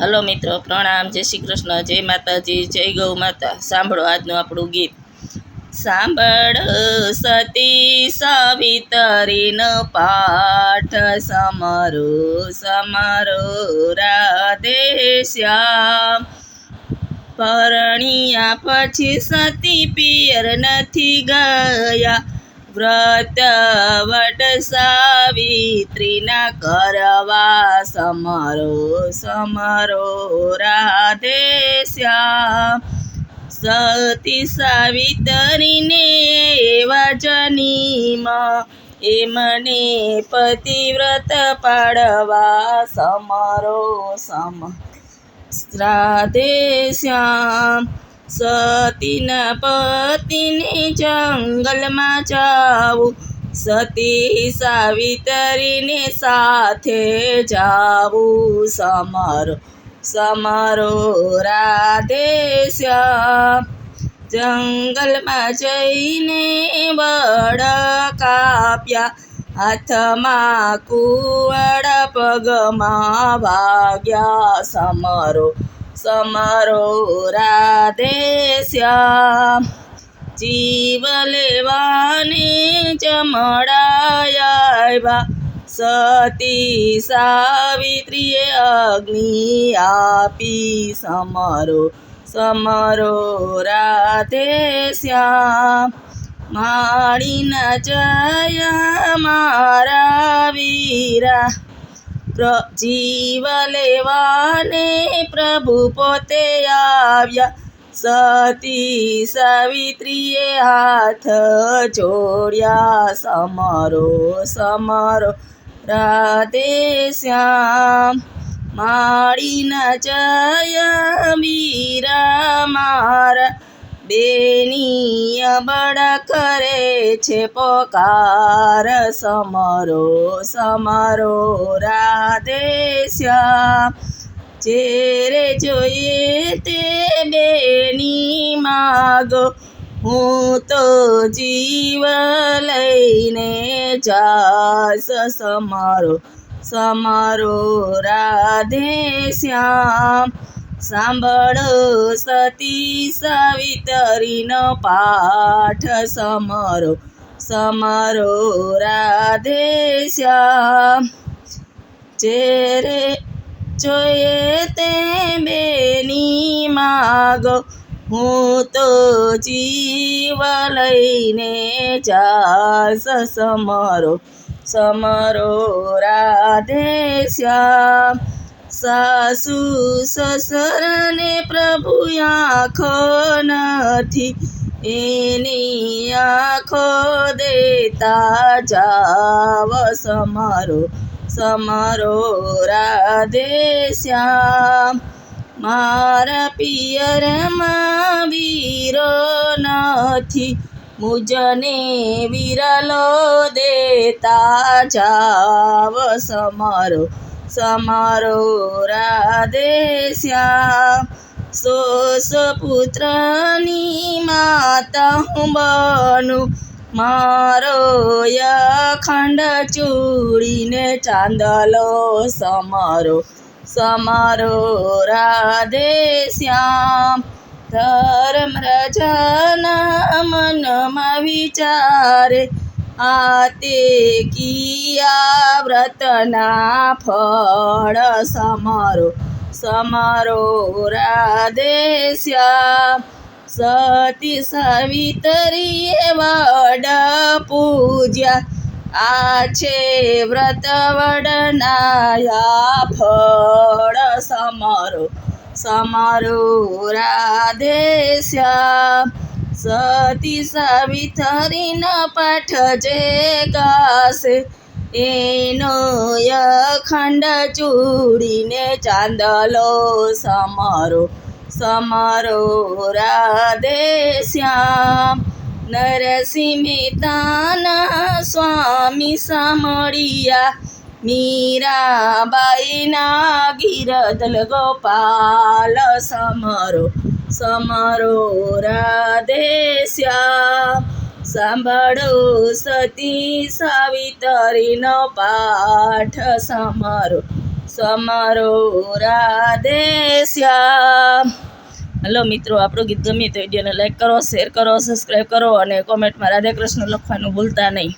Hello મિત્રો, પ્રણામ, જય શ્રી કૃષ્ણ, જય માતાજી, જય ગૌ માતા. સાંભળો આજનું આપણું ગીત. સાંભળ સતી સાવિત્રીનો પાઠ, સમરો સમરો રાધે શ્યામ. પરણિયા પછી સતી પિયર નથી ગયા, વ્રત વટ સાવિત્રીના કરવા, સમરો સમરો રાધે શ્યામ. સતી સાવિત્રીને એવા જનીમ, એમને પતિવ્રત પાડવા, સમરો સમ રાધે શ્યામ. સતીના પતિને જંગલમાં જાવું, સતી સાવિત્રીને સાથે જાવું, સમરો સમરો રાધે શ્યામ. જંગલમાં જઈને વડ કાપ્યા, હાથમાં કુવડ પગમાં વાગ્યા, સમરો સમરો રાધે શ્યામ. જીવ લેવાને જમડાયા, સતી સાવિત્રીએ અગ્નિ આપી, સમરો સમરો રાધે શ્યામ. માળીના જયા મારા વીરા, જીવ લેવાને પ્રભુ પોતે આવ્યા, સતી સાવિત્રીએ હાથ જોડ્યા, સમરો સમરો રાધે શ્યામ. માળીના જયા વીરા મારા, બેનીય બડા કરે છે પોકાર, સમરો સમરો રાધે શ્યામ. જે રે જોઈએ તે બેની માગો, હું તો જીવ લઈને જાસ, સમરો સમરો રાધે શ્યામ. સાંભળો સતી સાવિત્રીનો પાઠ, સમરો સમરો રાધે શ્યામ. જે રે જોઈએ તે બેની માગો, હું તો જીવ લઈને જાસ, સમરો સમરો રાધે શ્યામ. સાસુ સસરાને પ્રભુ આંખો નથી, એની આંખો દેતા જાવ, સમરો સમરો રાધે શ્યામ. મારા પિયરમાં વીરો નથી, મુજને વિરલો દેતા જાવ, સમરો સમરો રાધે શ્યામ. 100 પુત્રની માતા હું બનું, મારો અખંડ ચૂડીને ચાંદલો, સમરો સમરો રાધે શ્યામ. ધર્મ રાજાના મનમાં વિચારે, આ તે કિયા વ્રતના ફળ, સમરો સમરો રાધે શ્યામ. સતી સાવિત્રીએ વડ પૂજ્યા, આ છે વ્રત વડના ફળ, સમરો સમરો રાધે શ્યામ. સતી સાવિત્રીનો પાઠ જે ગાશે, એનો અખંડ ચૂડીને ચાંદલો, સમરો સમરો રાધે શ્યામ. નરસિંહ મહેતાના સ્વામી સાંભળ્યા, મીરાબાઈના ગિરધર ગોપાલ, સમરો સમરો રાધે શ્યામ. સાંભળો સતી સાવિત્રીનો પાઠ, સમરો સમરો રાધે શ્યામ. હલો મિત્રો, આપણું ગીત ગમ્યું તો વિડીયોને લાઈક કરો, શેર કરો, સબસ્ક્રાઈબ કરો અને કોમેન્ટમાં રાધે કૃષ્ણ લખવાનું ભૂલતા નહીં.